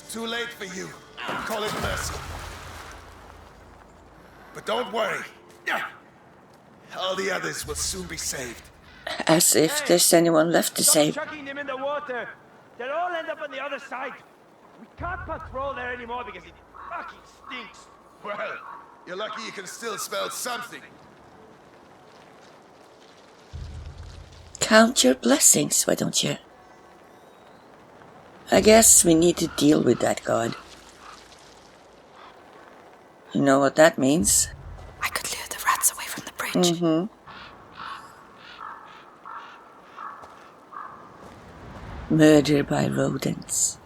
It's too late for you. Call it mercy. But don't worry. All the others will soon be saved. As if there's anyone left to save. Chucking them in the water. They'll all end up on the other side. We can't patrol there anymore because it fucking stinks. Well, you're lucky you can still smell something. Count your blessings, why don't you? I guess we need to deal with that god. You know what that means? I could lure the rats away from the bridge. Murder by rodents.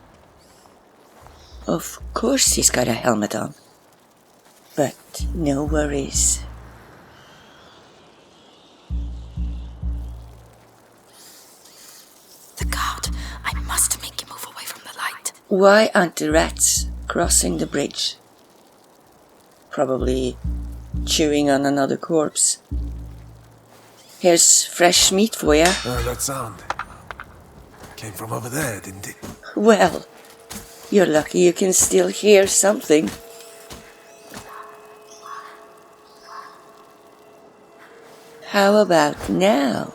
Of course he's got a helmet on. But no worries. The guard. I must make him move away from the light. Why aren't the rats crossing the bridge? Probably chewing on another corpse. Here's fresh meat for ya. That sound came from over there, didn't it? Well, you're lucky you can still hear something. How about now?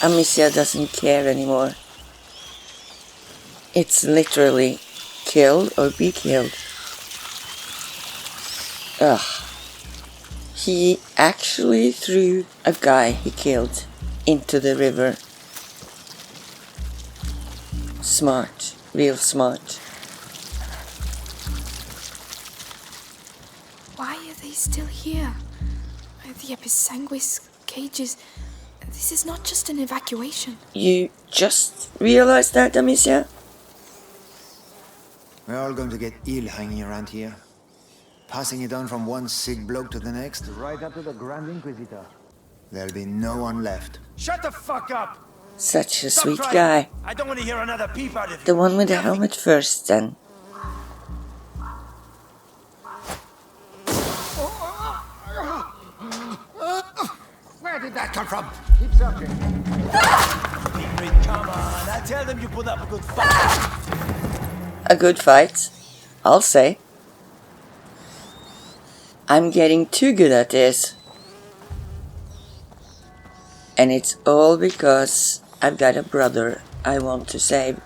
Amicia doesn't care anymore. It's literally kill or be killed. Ugh. He actually threw a guy he killed into the river. Smart. Real smart. Why are they still here? The Episanguis cages. This is not just an evacuation. You just realized that, Amicia? We're all going to get ill hanging around here. Passing it on from one sick bloke to the next. Right up to the Grand Inquisitor. There'll be no one left. Shut the fuck up! Such a Stop sweet trying. guy. I don't want to hear another peep out of you. The one with the helmet first, then. Where did that come from? Keep searching. Ingrid, come on. I tell them you put up a good fight. A good fight, I'll say. I'm getting too good at this. And it's all because I've got a brother I want to save.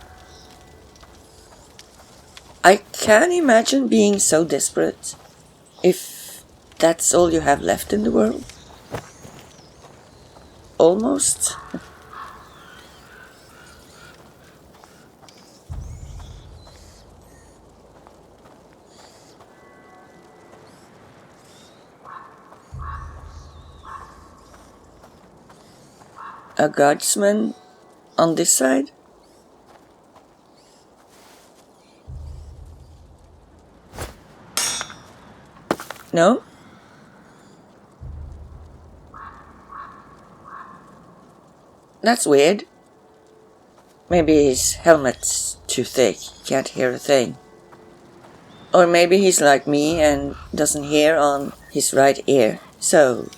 I can't imagine being so desperate if that's all you have left in the world. Almost. A guardsman on this side? No? That's weird. Maybe his helmet's too thick, can't hear a thing. Or maybe he's like me and doesn't hear on his right ear. So,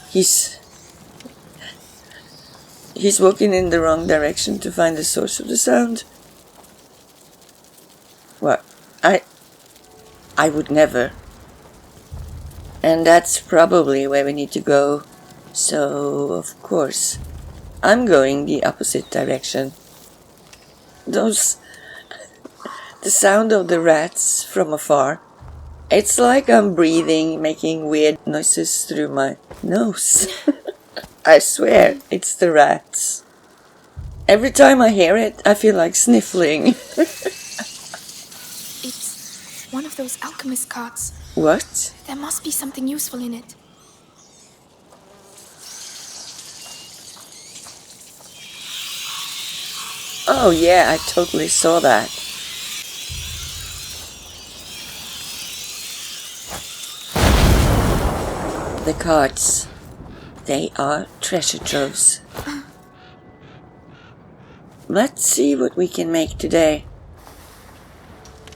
he's walking in the wrong direction to find the source of the sound. What? I would never. And that's probably where we need to go. So, of course, I'm going the opposite direction. The sound of the rats from afar. It's like I'm breathing, making weird noises through my nose. I swear, it's the rats. Every time I hear it, I feel like sniffling. It's one of those alchemist carts. What? There must be something useful in it. Oh yeah, I totally saw that. The carts. They are treasure troves. Let's see what we can make today.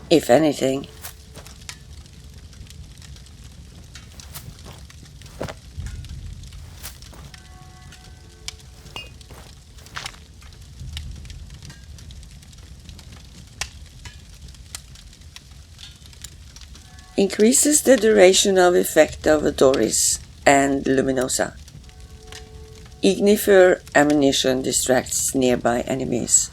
If anything. Increases the duration of effect of Doris and Luminosa. Ignifer ammunition distracts nearby enemies.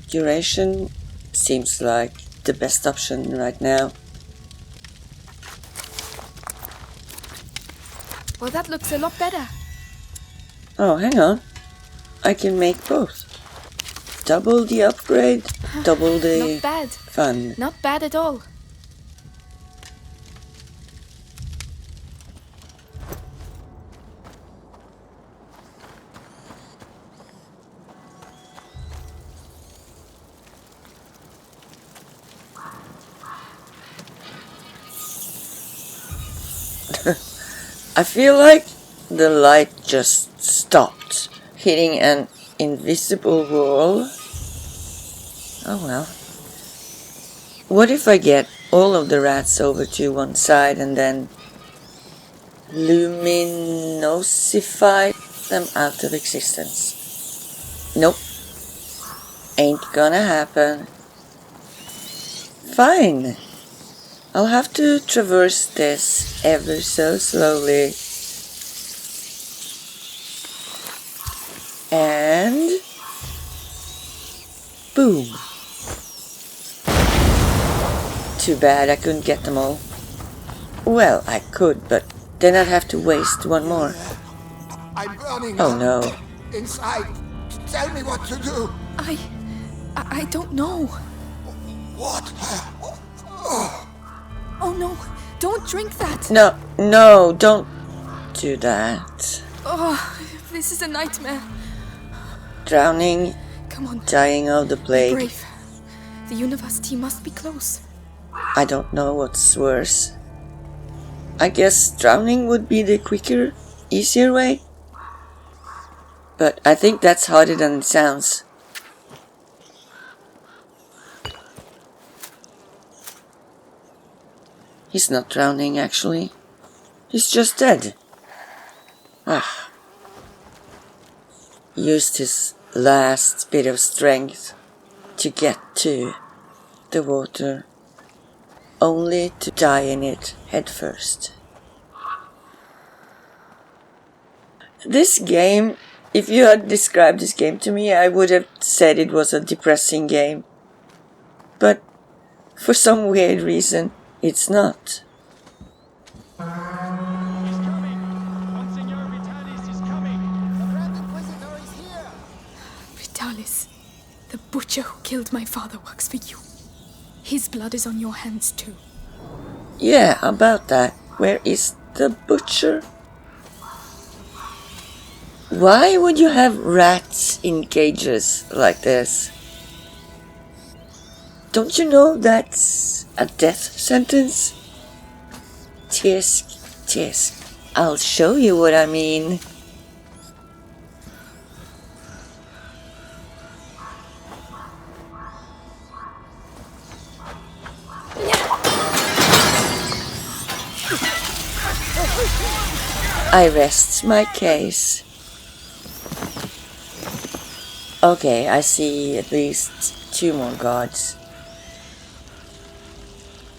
Duration seems like the best option right now. Well, that looks a lot better. Oh, hang on. I can make both. Double the upgrade, double the Not bad. fun. Not bad at all. I feel like the light just stopped, hitting an invisible wall. Oh well. What if I get all of the rats over to one side and then luminosify them out of existence? Nope. Ain't gonna happen. Fine. I'll have to traverse this ever so slowly. And boom. Too bad I couldn't get them all. Well, I could, but then I'd have to waste one more. I'm burning. Oh no. Inside. Tell me what to do. I don't know. What? Oh no, don't drink that. No, don't do that. Oh, this is a nightmare. Drowning, Come on, dying of the be plague. brave. The university must be close. I don't know what's worse. I guess drowning would be the quicker, easier way. But I think that's harder than it sounds. He's not drowning, actually. He's just dead. Ah. Used his last bit of strength to get to the water, only to die in it head first. This game, if you had described this game to me, I would have said it was a depressing game. But for some weird reason, it's not. Vitalis, the butcher who killed my father works for you. His blood is on your hands too. Yeah, about that. Where is the butcher? Why would you have rats in cages like this? Don't you know that's a death sentence? Tisk, tisk. I'll show you what I mean. I rest my case. Okay, I see at least 2 more gods.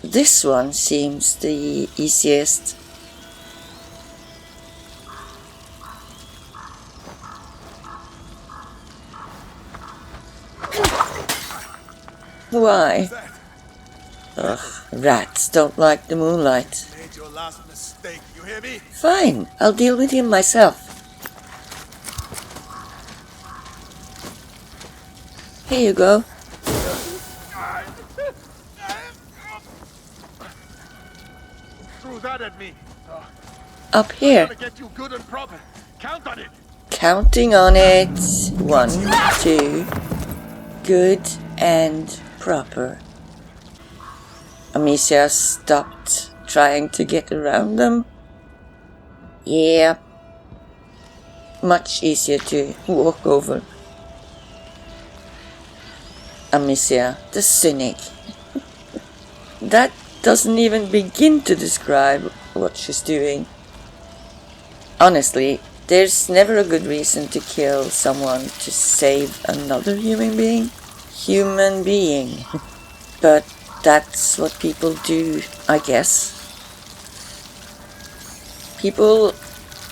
This one seems the easiest. Why? Ugh, rats don't like the moonlight. Made your last mistake, you hear me? Fine, I'll deal with him myself. Here you go. Threw that at me. Up here. Gotta get you good and proper. Count on it. Counting on it. 1, 2. Good and proper. Amicia stopped trying to get around them. Yeah. Much easier to walk over. Amicia, the cynic. That doesn't even begin to describe what she's doing. Honestly, there's never a good reason to kill someone to save another human being. But that's what people do, I guess. people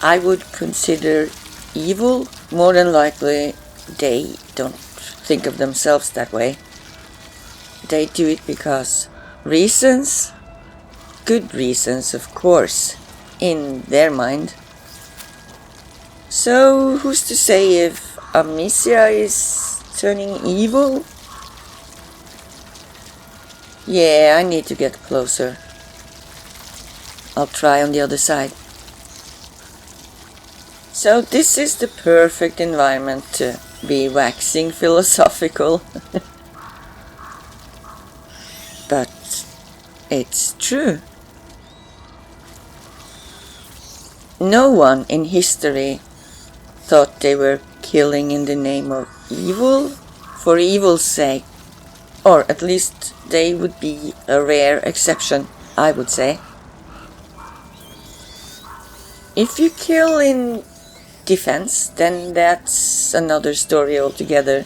I would consider evil, more than likely they don't think of themselves that way. They do it because reasons, good reasons of course, in their mind. So who's to say if Amicia is turning evil? Yeah, I need to get closer. I'll try on the other side. So this is the perfect environment to be waxing philosophical. But it's true. No one in history thought they were killing in the name of evil for evil's sake. Or at least they would be a rare exception, I would say. If you kill in defense, then that's another story altogether.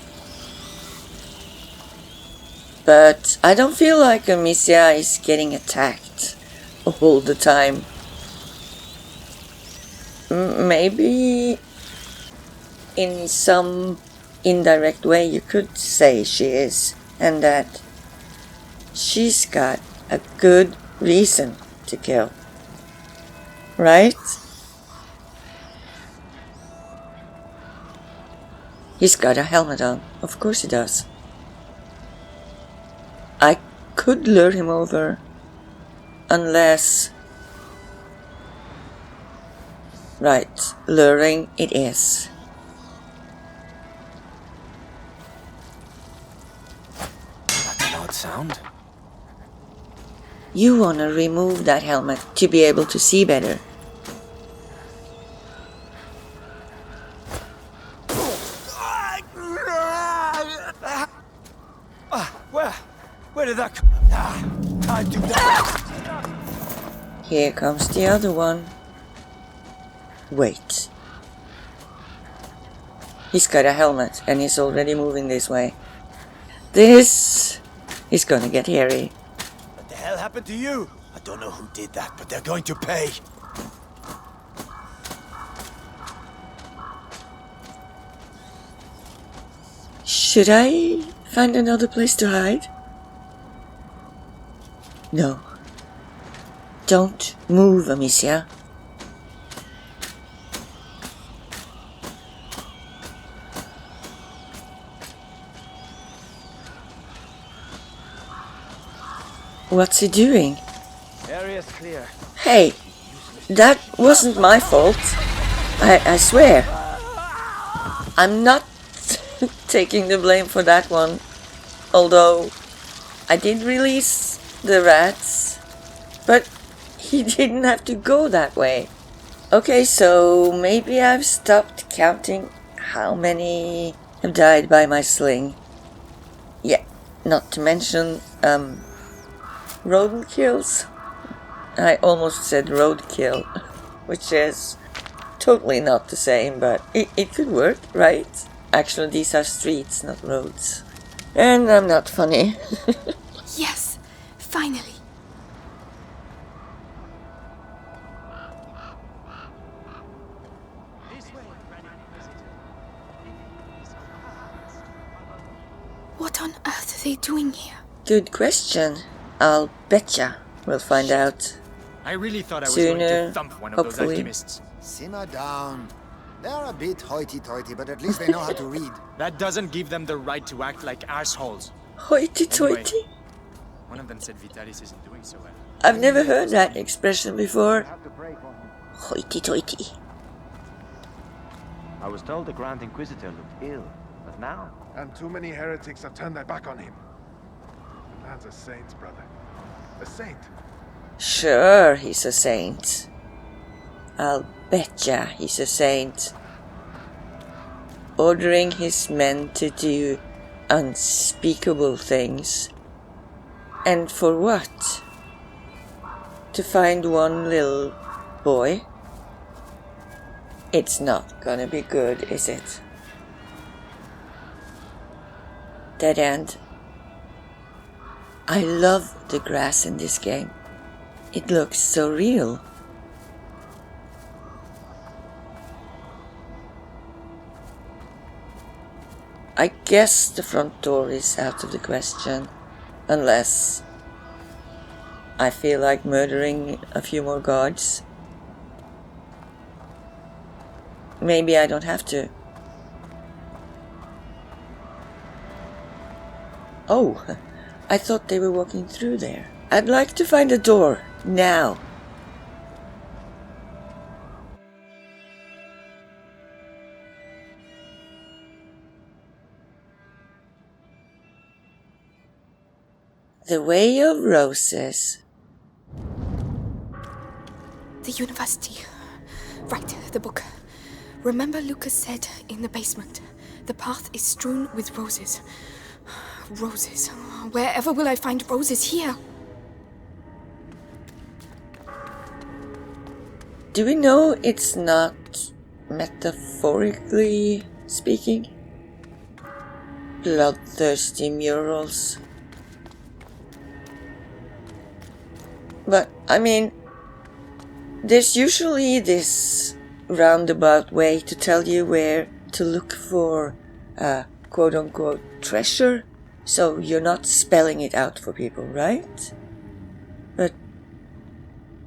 But I don't feel like Amicia is getting attacked all the time. Maybe in some indirect way you could say she is, and that she's got a good reason to kill. Right? He's got a helmet on. Of course he does. I could lure him over. Unless... Right, luring it is. That's an odd sound. You wanna remove that helmet to be able to see better. Where did that come? Can't do that. Here comes the other one. Wait. He's got a helmet and he's already moving this way. This is gonna get hairy. What the hell happened to you? I don't know who did that, but they're going to pay. Should I find another place to hide? No. Don't move, Amicia. What's he doing? Area's clear. Hey, that wasn't my fault. I swear. I'm not taking the blame for that one. Although I did release the rats, but he didn't have to go that way. Okay, so maybe I've stopped counting how many have died by my sling. Yeah, not to mention rodent kills. I almost said roadkill, which is totally not the same, but it could work, right? Actually, these are streets, not roads. And I'm not funny. Yes, finally. What on earth are they doing here? Good question. I'll betcha we'll find out. I really thought I was Sooner, going to thump one of those hopefully. alchemists. Simmer down. They're a bit hoity-toity, but at least they know how to read. That doesn't give them the right to act like assholes. Hoity-toity? One of them said Vitalis isn't doing so well. I've never heard that expression before. Hoity-toity. I was told the Grand Inquisitor looked ill, but now... And too many heretics have turned their back on him. The man's a saint, brother. A saint. Sure, he's a saint. I'll betcha he's a saint. Ordering his men to do unspeakable things. And for what? To find one little boy? It's not gonna be good, is it? Dead end. I love the grass in this game. It looks so real. I guess the front door is out of the question. Unless I feel like murdering a few more guards. Maybe I don't have to. Oh, I thought they were walking through there. I'd like to find a door, now. The Way of Roses. The university. Right, the book. Remember Lucas said in the basement, the path is strewn with roses. Roses. Wherever will I find roses here? Do we know it's not metaphorically speaking? Bloodthirsty murals. But, I mean, there's usually this roundabout way to tell you where to look for a quote-unquote treasure, so you're not spelling it out for people, right? But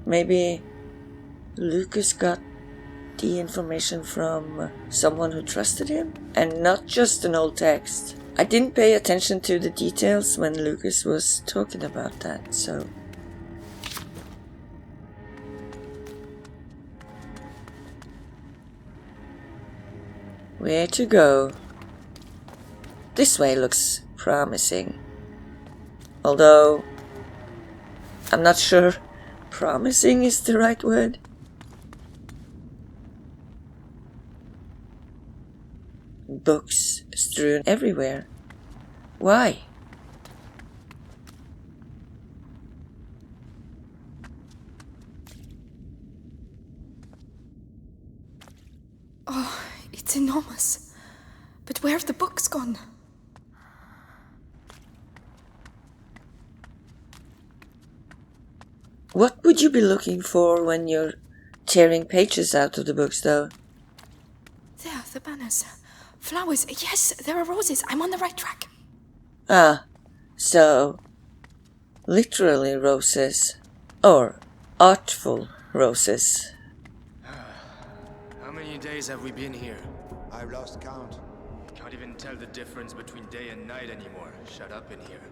maybe Lucas got the information from someone who trusted him, and not just an old text. I didn't pay attention to the details when Lucas was talking about that, so... Where to go? This way looks promising. Although, I'm not sure promising is the right word. Books strewn everywhere. Why? Oh, it's enormous. But where have the books gone? What would you be looking for when you're tearing pages out of the books, though? There, the banners. Flowers. Yes, there are roses. I'm on the right track. Ah, so... literally roses. Or artful roses. How many days have we been here? I've lost count. Can't even tell the difference between day and night anymore. Shut up in here.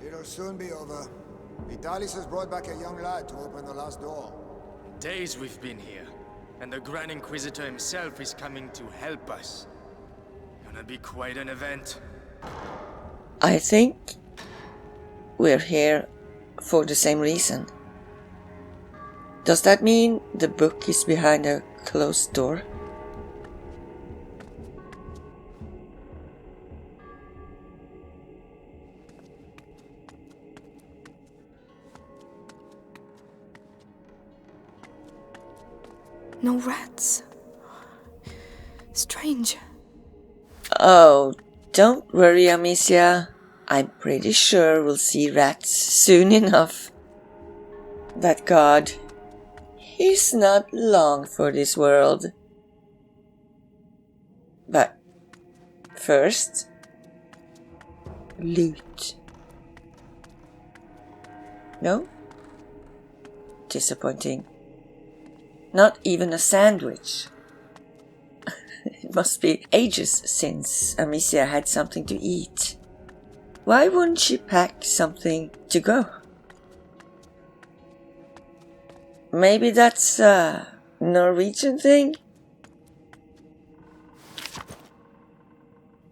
It'll soon be over. Vitalis has brought back a young lad to open the last door. Days we've been here. And the Grand Inquisitor himself is coming to help us. Gonna be quite an event. I think we're here for the same reason. Does that mean the book is behind a closed door? No rats. Strange. Oh, don't worry, Amicia. I'm pretty sure we'll see rats soon enough. That god, he's not long for this world. But first, loot. No? Disappointing. Not even a sandwich. It must be ages since Amicia had something to eat. Why wouldn't she pack something to go? Maybe that's a Norwegian thing?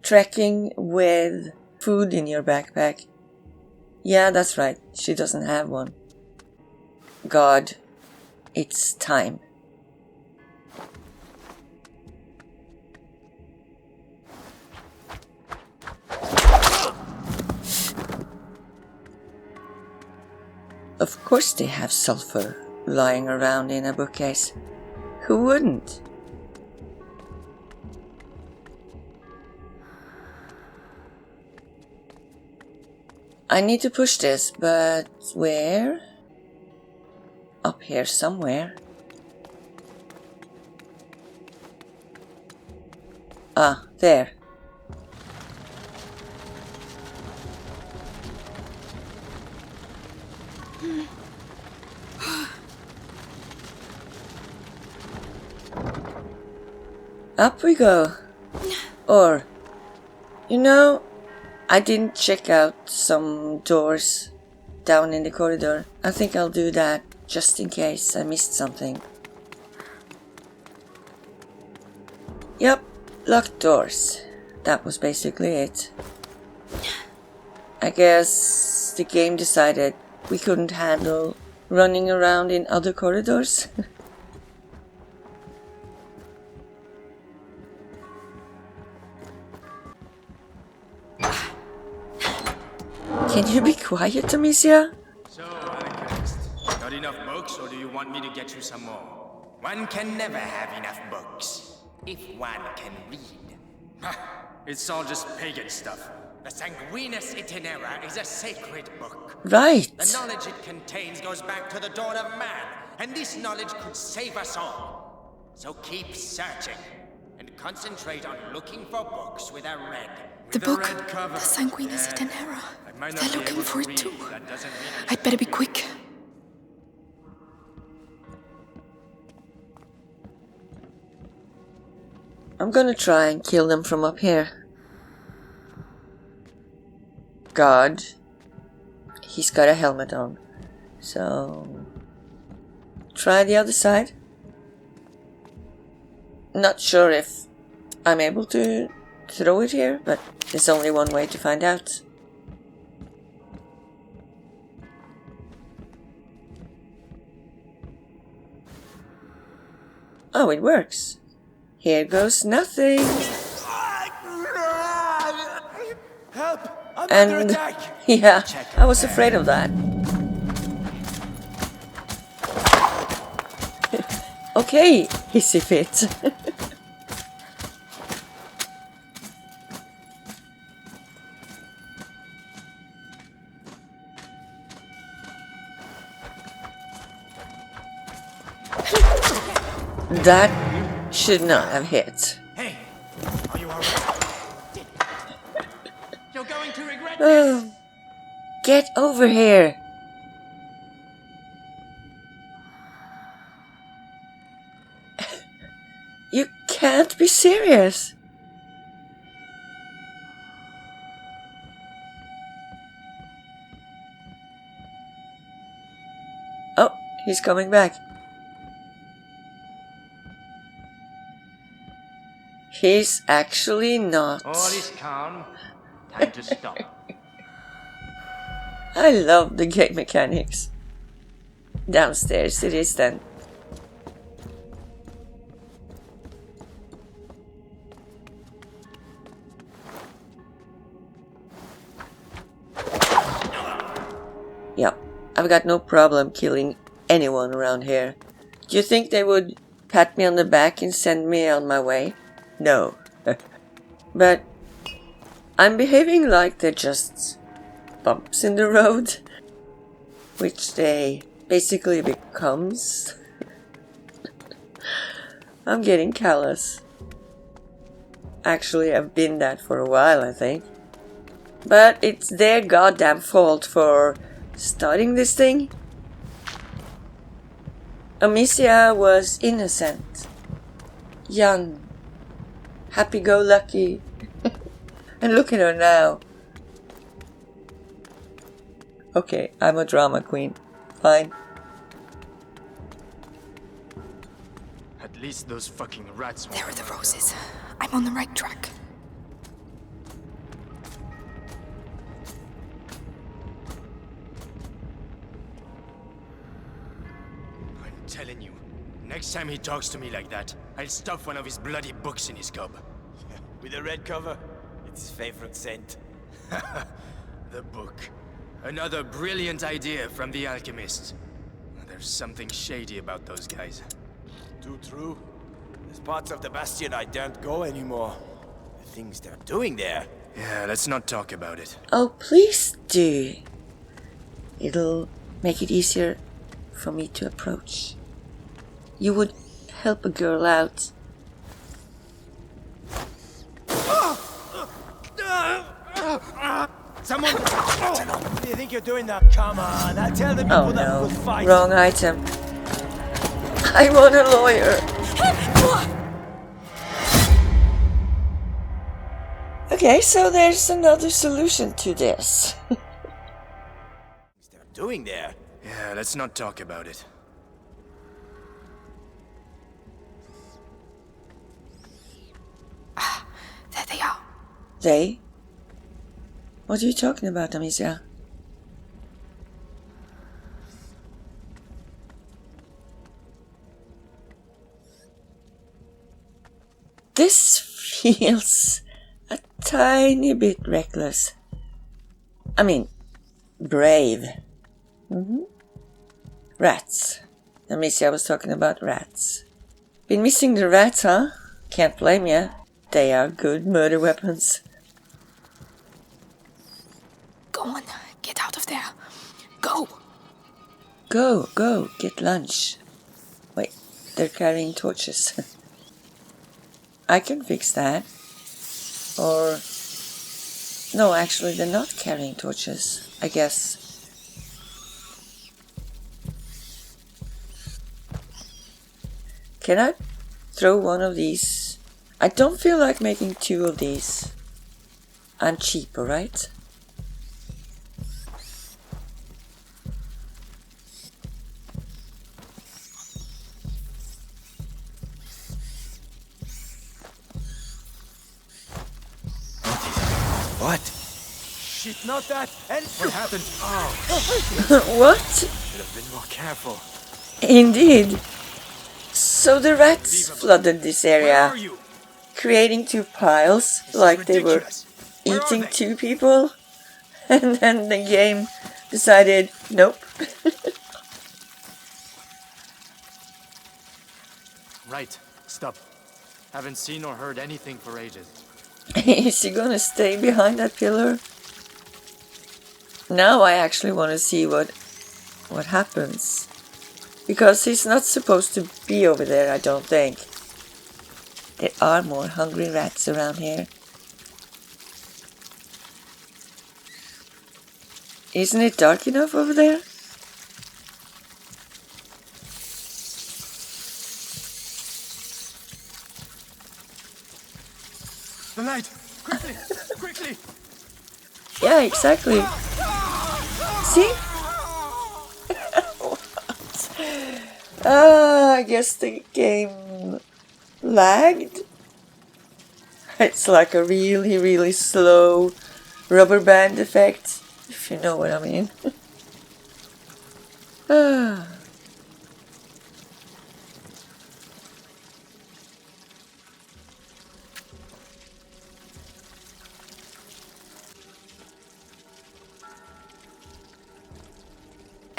Trekking with food in your backpack. Yeah, that's right. She doesn't have one. God, it's time. Of course they have sulfur lying around in a bookcase. Who wouldn't? I need to push this, but where? Up here somewhere. Ah, there. Up we go. Or, you know, I didn't check out some doors down in the corridor. I think I'll do that just in case I missed something. Yep, locked doors. That was basically it. I guess the game decided we couldn't handle running around in other corridors. Can you be quiet, Amicia? So, Alchemist, got enough books, or do you want me to get you some more? One can never have enough books, if one can read. It's all just pagan stuff. The Sanguinus Itinera is a sacred book. Right. The knowledge it contains goes back to the dawn of man, and this knowledge could save us all. So keep searching, and concentrate on looking for books with a red. The With a book, red cover. the Sanguinus Itinera. I might not They're be looking able to for it read, too. but that doesn't mean I'd better be quick. I'm gonna try and kill them from up here. God. He's got a helmet on. So... try the other side. Not sure if I'm able to throw it here, but there's only one way to find out. Oh, it works. Here goes nothing. Help! I'm under And attack! yeah, I was afraid of that. Okay, hissy fit. That should not have hit. Hey, are you alright? You're going to regret this! Get over here. You can't be serious. Oh, he's coming back. He's actually not. All is calm. Time to stop. I love the game mechanics. Downstairs it is then. Yep, I've got no problem killing anyone around here. Do you think they would pat me on the back and send me on my way? No. But I'm behaving like they're just bumps in the road, which they basically becomes. I'm getting callous. Actually, I've been that for a while, I think. But it's their goddamn fault for starting this thing. Amicia was innocent, young, happy-go-lucky. And look at her now. Okay, I'm a drama queen. Fine. At least those fucking rats won't. There are the roses. I'm on the right track. I'm telling you, next time he talks to me like that, I'll stuff one of his bloody books in his gob. With a red cover? It's his favorite scent. The book. Another brilliant idea from the alchemist. There's something shady about those guys. Too true. There's parts of the Bastion I don't go anymore. The things they're doing there. Yeah, let's not talk about it. Oh, please do. It'll make it easier for me to approach. You would help a girl out. Someone! What do you think you're doing that? Come on, I'll tell the people Oh that no, we'll fight. wrong item. I want a lawyer. Okay, so there's another solution to this. They're doing there. Yeah, let's not talk about it. There they are. They? What are you talking about, Amicia? This feels a tiny bit reckless. I mean, brave. Rats. Amicia was talking about rats. Been missing the rats, huh? Can't blame ya. They are good murder weapons. Go on, get out of there. Go. Go, get lunch. Wait, they're carrying torches. I can fix that. Or... no, actually, they're not carrying torches, I guess. Can I throw one of these? I don't feel like making two of these. I'm cheap, alright? What? Shit, not that. And What happened? Oh, What? should have been more careful. Indeed. So the rats flooded this Where area, are you? creating two piles, This is like they were ridiculous. Where are eating they? two people. And then the game decided, nope. Right. Stop. Haven't seen or heard anything for ages. Is he gonna stay behind that pillar? Now I actually want to see what happens. Because he's not supposed to be over there, I don't think. There are more hungry rats around here. Isn't it dark enough over there? The light! Quickly! Quickly! Yeah, exactly. See? I guess the game lagged. It's like a really, really slow rubber band effect, if you know what I mean.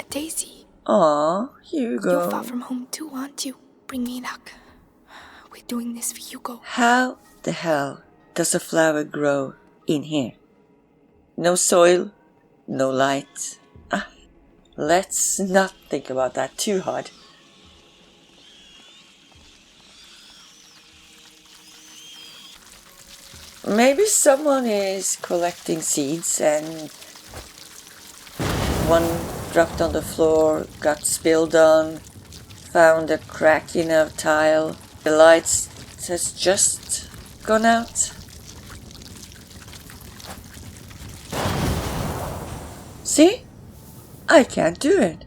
Daisy, Aw, you're far Hugo. from home too, aren't you? Bring me luck. We're doing this for Hugo. How the hell does a flower grow in here? No soil, no light. Let's not think about that too hard. Maybe someone is collecting seeds and one dropped on the floor, got spilled on, found a crack in a tile. The lights has just gone out. See? I can't do it.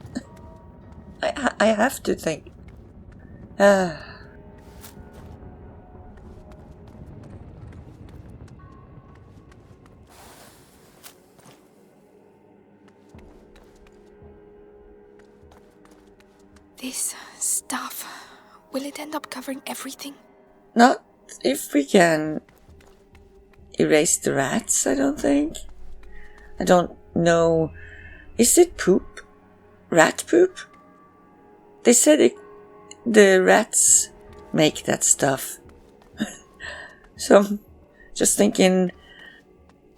I have to think. This stuff, will it end up covering everything? Not if we can erase the rats, I don't think. I don't know. Is it poop? Rat poop? They said the rats make that stuff. So I'm just thinking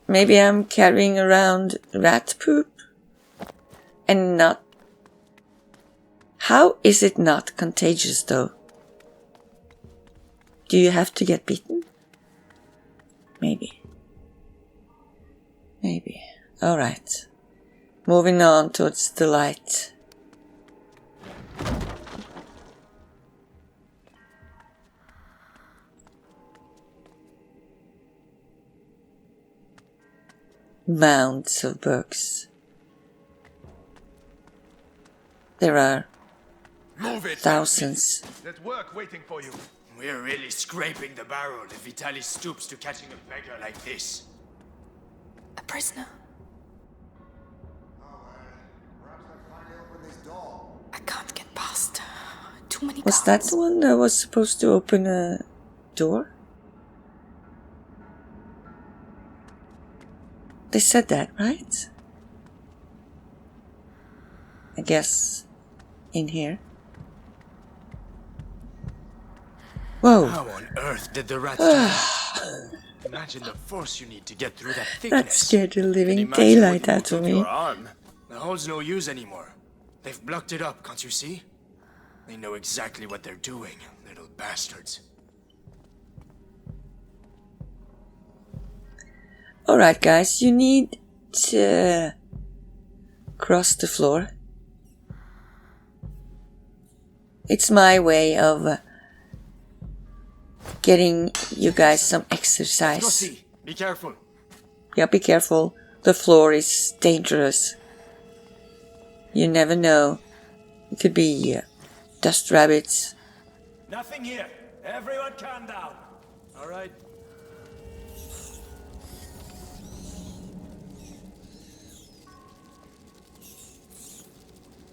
maybe I'm carrying around rat poop and not. How is it not contagious though? Do you have to get bitten? Maybe. Alright. Moving on towards the light. Mounds of books. There are Move it! thousands. There's work waiting for you. We're really scraping the barrel if Vitaly stoops to catching a beggar like this. A prisoner. I can't get past. Too many Was that guards. the one that was supposed to open a door? They said that, right? I guess in here. Whoa. How on earth did the rats do that? Imagine the force you need to get through that thickness. That scared the And living imagine daylight what you out of took me. your arm. The hole's no use anymore. They've blocked it up, can't you see? They know exactly what they're doing, little bastards. Alright guys, you need to cross the floor. It's my way of getting you guys some Go exercise. see. Be careful. Yeah, be careful. The floor is dangerous. You never know. It could be dust rabbits. Nothing here. Everyone calm down. All right.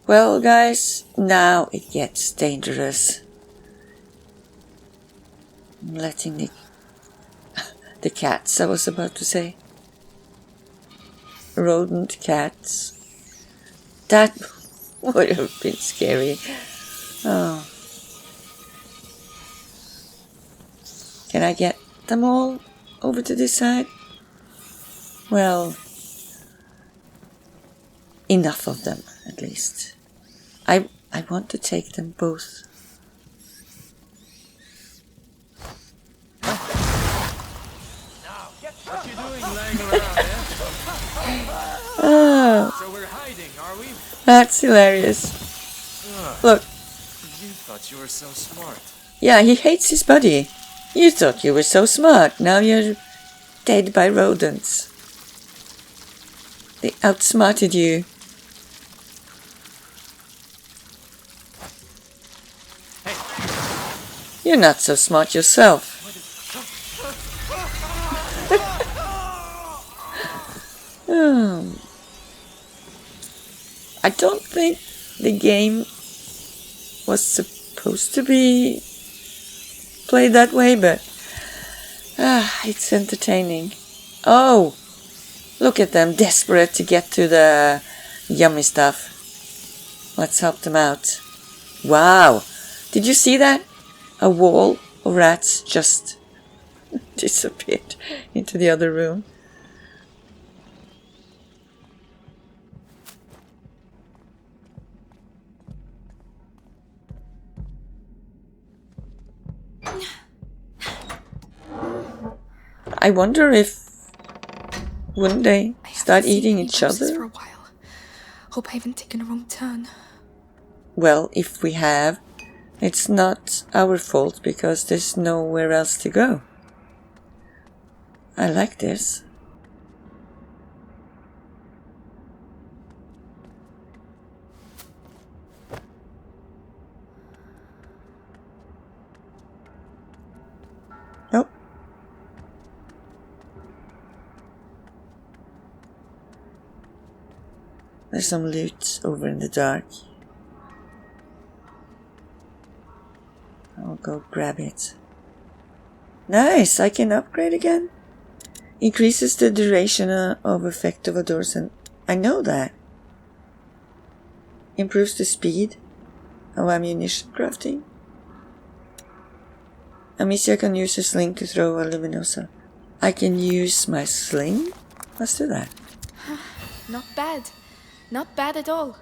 Well guys, now it gets dangerous. I'm letting the cats, I was about to say. Rodent cats. That would have been scary. Oh. Can I get them all over to this side? Well, enough of them, at least. I want to take them both. What you doing laying around, eh? Oh, So we're hiding, are we? that's hilarious. Look, You thought you were so smart. yeah, he hates his buddy. You thought you were so smart. Now you're dead by rodents. They outsmarted you. You're not so smart yourself. I don't think the game was supposed to be played that way, but it's entertaining. Oh, look at them, desperate to get to the yummy stuff. Let's help them out. Wow, did you see that? A wall of rats just disappeared into the other room. I wonder if wouldn't they I haven't start seen eating any each roses for other? a while. Hope I haven't taken a wrong turn. Well, if we have, it's not our fault because there's nowhere else to go. I like this. Nope. There's some loot over in the dark. I'll go grab it. Nice! I can upgrade again. Increases the duration of effect of a doors, and I know that. Improves the speed of ammunition crafting. Amicia can use a sling to throw a luminosa. I can use my sling? Let's do that. Not bad. Not bad at all.